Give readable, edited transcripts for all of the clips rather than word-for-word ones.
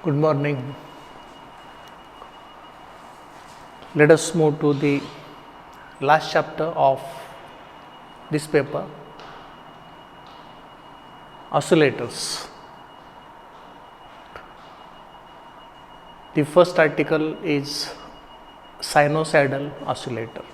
Good morning. Let us move to the last chapter of this paper, oscillators. The first article is sinusoidal oscillator.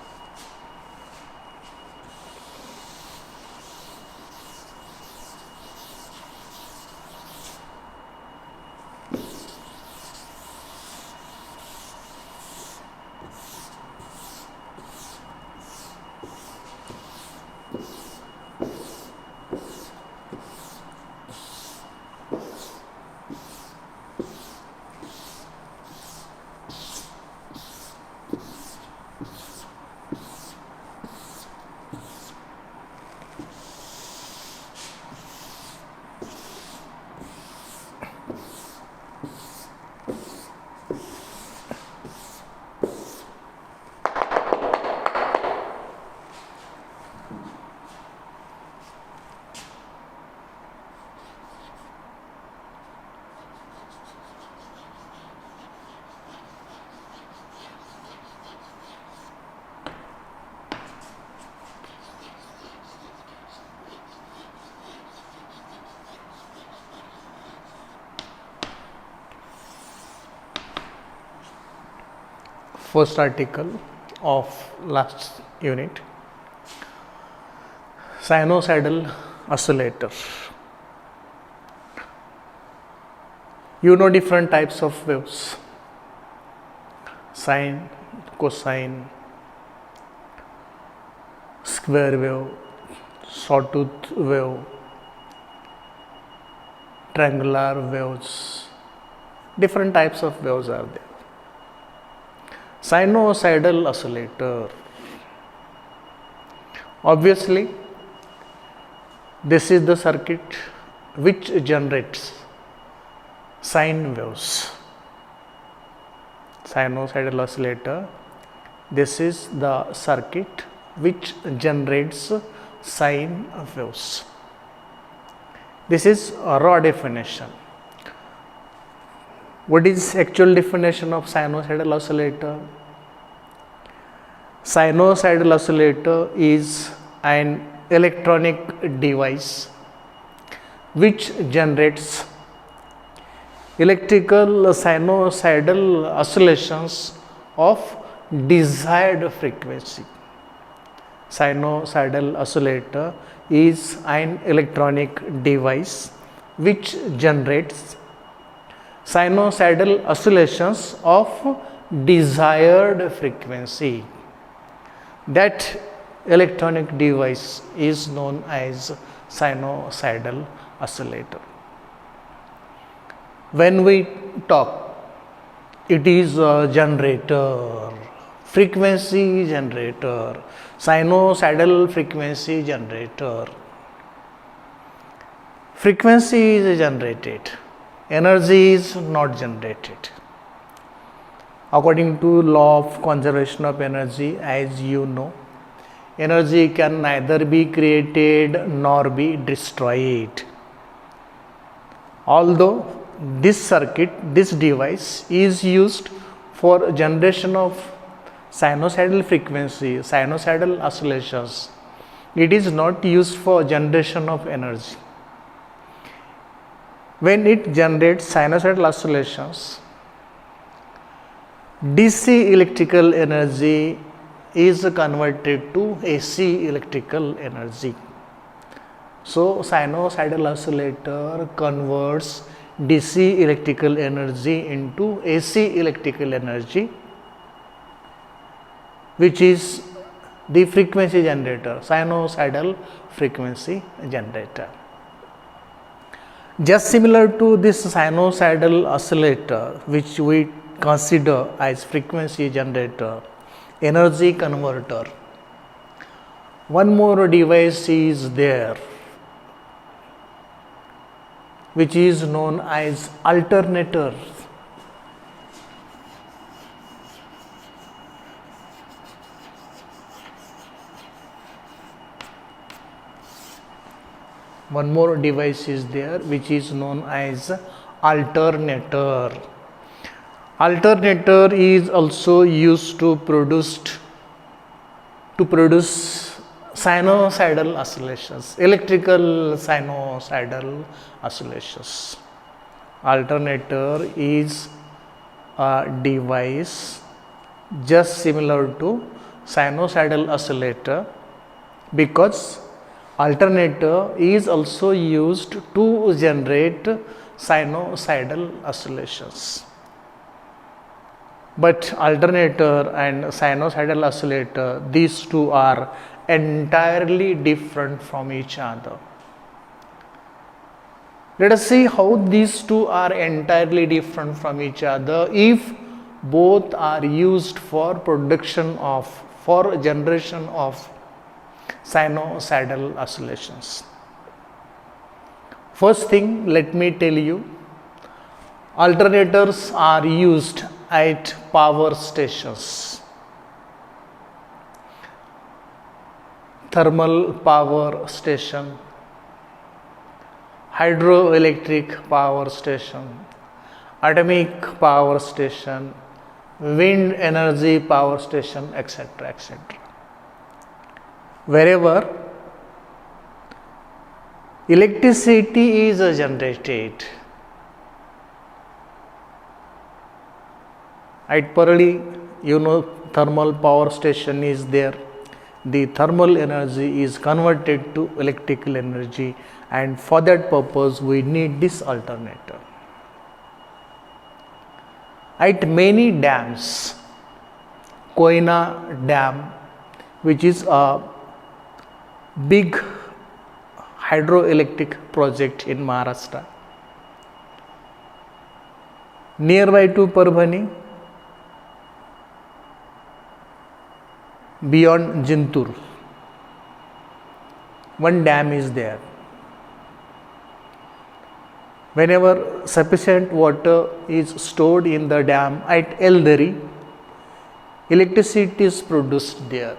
First article of last unit, sinusoidal oscillator. You know different types of waves: sine, cosine, square wave, sawtooth wave, triangular waves. Different types of waves are there. Sinusoidal oscillator. Obviously, this is the circuit which generates sine waves. Sinusoidal oscillator. This is the circuit which generates sine waves. This is a raw definition. What is actual definition of sinusoidal oscillator? Sinusoidal oscillator is an electronic device which generates electrical sinusoidal oscillations of desired frequency. Sinusoidal oscillator is an electronic device which generates sinusoidal oscillations of desired frequency. That electronic device is known as sinusoidal oscillator. When we talk, it is a generator, frequency generator, sinusoidal frequency generator. Frequency is generated, energy is not generated. According to law of conservation of energy, as you know, energy can neither be created nor be destroyed. Although this circuit, this device is used for generation of sinusoidal frequency, sinusoidal oscillations, it is not used for generation of energy. When it generates sinusoidal oscillations, DC electrical energy is converted to AC electrical energy. So, sinusoidal oscillator converts DC electrical energy into AC electrical energy, which is the frequency generator, sinusoidal frequency generator. Just similar to this sinusoidal oscillator, which we consider as frequency generator, energy converter, one more device is there, which is known as alternator. One more device is there which is known as alternator. Alternator is also used to produce sinusoidal oscillations, electrical sinusoidal oscillations. Alternator is a device just similar to sinusoidal oscillator, because alternator is also used to generate sinusoidal oscillations. But alternator and sinusoidal oscillator, these two are entirely different from each other. Let us see how these two are entirely different from each other if both are used for generation of sinusoidal oscillations. First thing, let me tell you, alternators are used at power stations, thermal power station, hydroelectric power station, atomic power station, wind energy power station, etc., etc. Wherever electricity is generated. At Parali, thermal power station is there. The thermal energy is converted to electrical energy, and for that purpose we need this alternator. At many dams, Koyna Dam, which is a big hydroelectric project in Maharashtra, nearby to Parbhani, beyond Jintur, one dam is there. Whenever sufficient water is stored in the dam at Eldari, electricity is produced there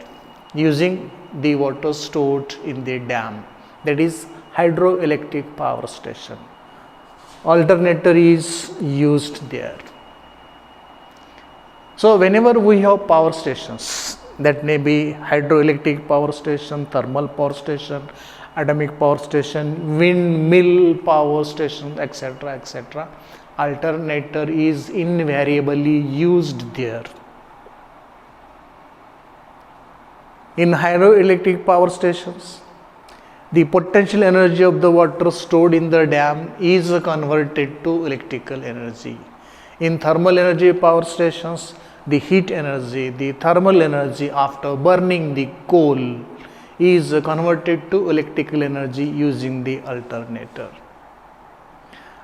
using the water stored in the dam, that is hydroelectric power station. Alternator is used there. So whenever we have power stations, that may be hydroelectric power station, thermal power station, atomic power station, windmill power station, etc., etc., alternator is invariably used there. In hydroelectric power stations, the potential energy of the water stored in the dam is converted to electrical energy. In thermal energy power stations, the heat energy, the thermal energy after burning the coal is converted to electrical energy using the alternator.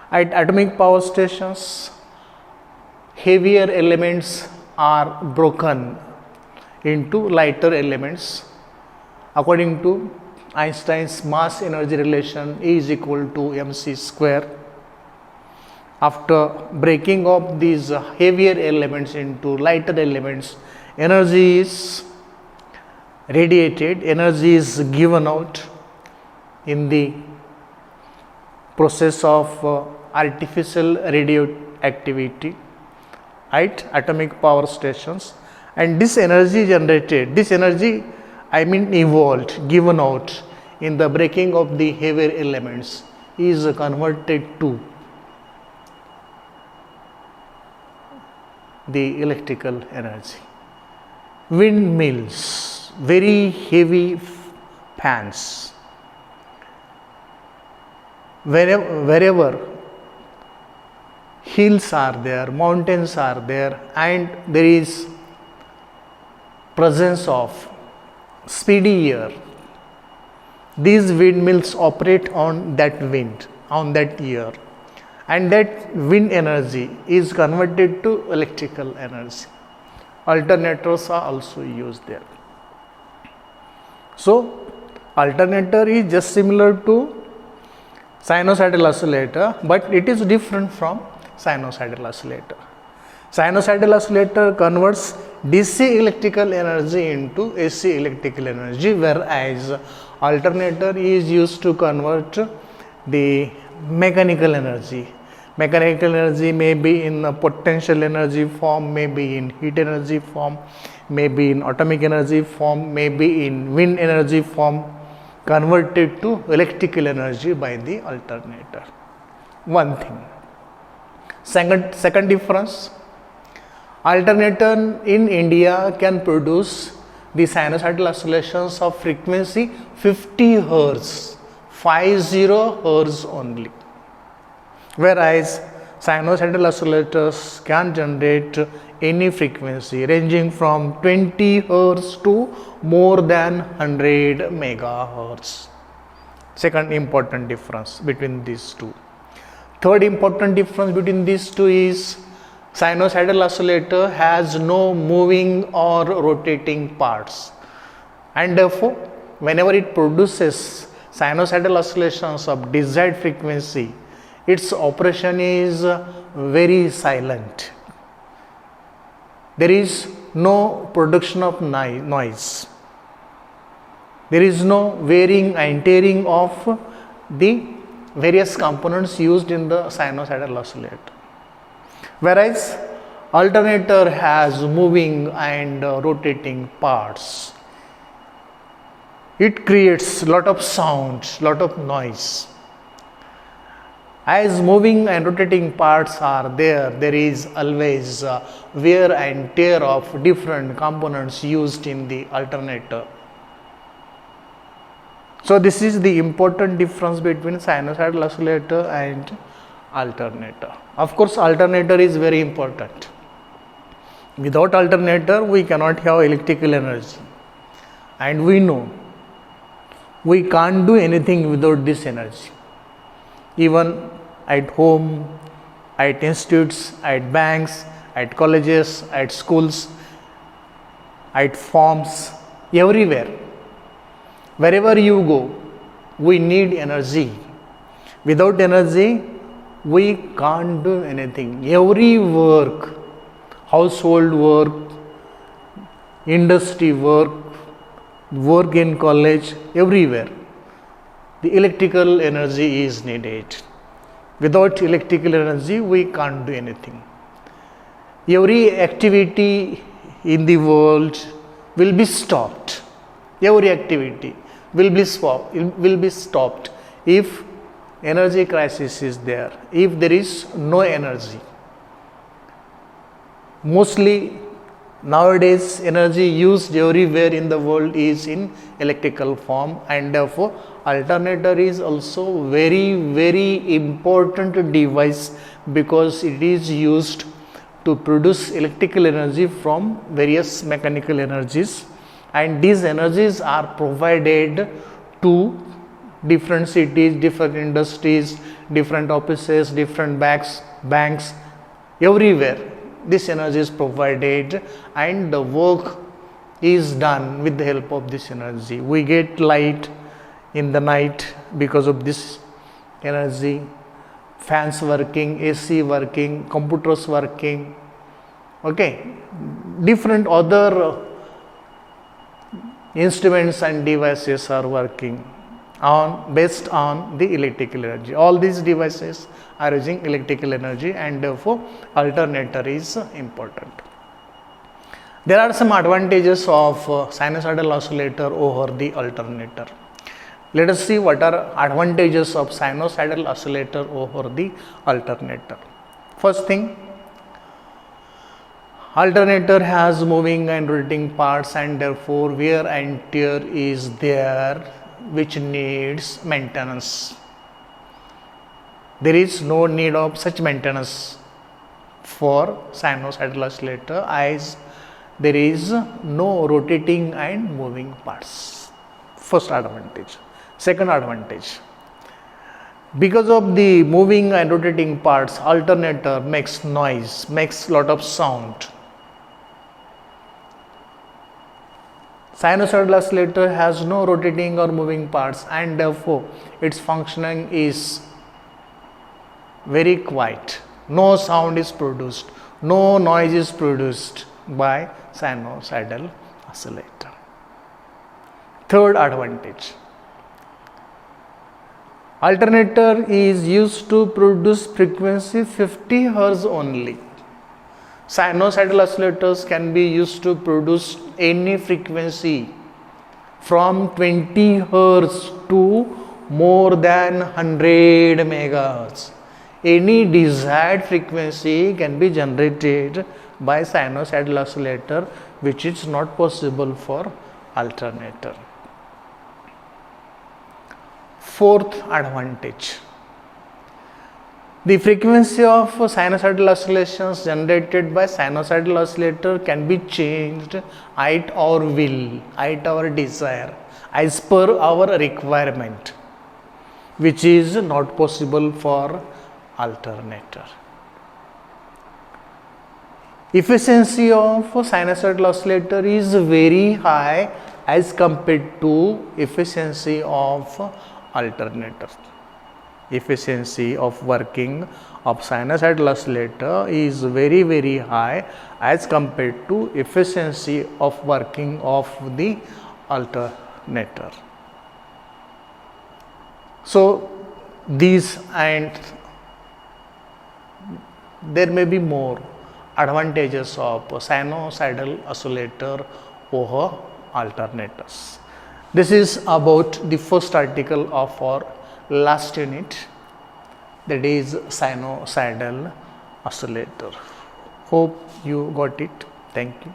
At atomic power stations, heavier elements are broken into lighter elements according to Einstein's mass energy relation is equal to mc square. After breaking up these heavier elements into lighter elements, energy is radiated, energy is given out in the process of artificial radioactivity at atomic power stations, and this energy generated, evolved, given out in the breaking of the heavier elements is converted to the electrical energy. Windmills, very heavy fans, wherever hills are there, mountains are there, and there is presence of speedy air, these windmills operate on that wind, on that air, and that wind energy is converted to electrical energy. Alternators are also used there. So alternator is just similar to sinusoidal oscillator, but it is different from sinusoidal oscillator. Sinusoidal oscillator converts DC electrical energy into AC electrical energy, whereas alternator is used to convert the mechanical energy, Mechanical energy may be in potential energy form, may be in heat energy form, may be in atomic energy form, may be in wind energy form, converted to electrical energy by the alternator. One thing. Second difference, alternator in India can produce the sinusoidal oscillations of frequency 50 Hz, 50 Hz only, whereas sinusoidal oscillators can generate any frequency ranging from 20 Hz to more than 100 megahertz. Second important difference between these two. Third important difference between these two is sinusoidal oscillator has no moving or rotating parts, and therefore whenever it produces sinusoidal oscillations of desired frequency, its operation is very silent. There is no production of noise. There is no wearing and tearing of the various components used in the sinusoidal oscillator. Whereas alternator has moving and rotating parts. It creates lot of sound, lot of noise. As moving and rotating parts are there, there is always wear and tear of different components used in the alternator. So this is the important difference between sinusoidal oscillator and alternator. Of course, alternator is very important. Without alternator, we cannot have electrical energy. And we know we can't do anything without this energy. Even at home, at institutes, at banks, at colleges, at schools, at farms, everywhere. Wherever you go, we need energy. Without energy, we can't do anything. Every work, household work, industry work, work in college, everywhere, the electrical energy is needed. Without electrical energy, we can't do anything. Every activity in the world will be stopped. Every activity will be stopped if energy crisis is there, if there is no energy. Mostly nowadays energy used everywhere in the world is in electrical form, and therefore alternator is also very important device, because it is used to produce electrical energy from various mechanical energies, and these energies are provided to different cities, different industries, different offices, different banks, everywhere. This energy is provided and the work is done with the help of this energy. We get light in the night because of this energy, fans working, AC working, computers working, okay, different other instruments and devices are working based on the electrical energy. All these devices are using electrical energy, and therefore alternator is important. There are some advantages of sinusoidal oscillator over the alternator. Let us see what are advantages of sinusoidal oscillator over the alternator. First thing, alternator has moving and rotating parts, and therefore wear and tear is there, which needs maintenance. There is no need of such maintenance for sinusoidal oscillator, as there is no rotating and moving parts. First advantage. Second advantage, because of the moving and rotating parts, alternator makes noise, makes lot of sound. Sinusoidal oscillator has no rotating or moving parts, and therefore its functioning is very quiet. No sound is produced, no noise is produced by sinusoidal oscillator. Third advantage, Alternator is used to produce frequency 50 Hz only. Sinusoidal oscillators can be used to produce any frequency from 20 Hz to more than 100 MHz. Any desired frequency can be generated by sinusoidal oscillator, which is not possible for alternator. Fourth advantage, the frequency of sinusoidal oscillations generated by sinusoidal oscillator can be changed at our will, at our desire, as per our requirement, which is not possible for alternator. Efficiency of sinusoidal oscillator is very high as compared to efficiency of alternator. Efficiency of working of sinusoidal oscillator is very high as compared to efficiency of working of the alternator. So these, and there may be more advantages of sinusoidal oscillator over alternators. This is about the first article of our last unit, that is sinusoidal oscillator. Hope you got it. Thank you.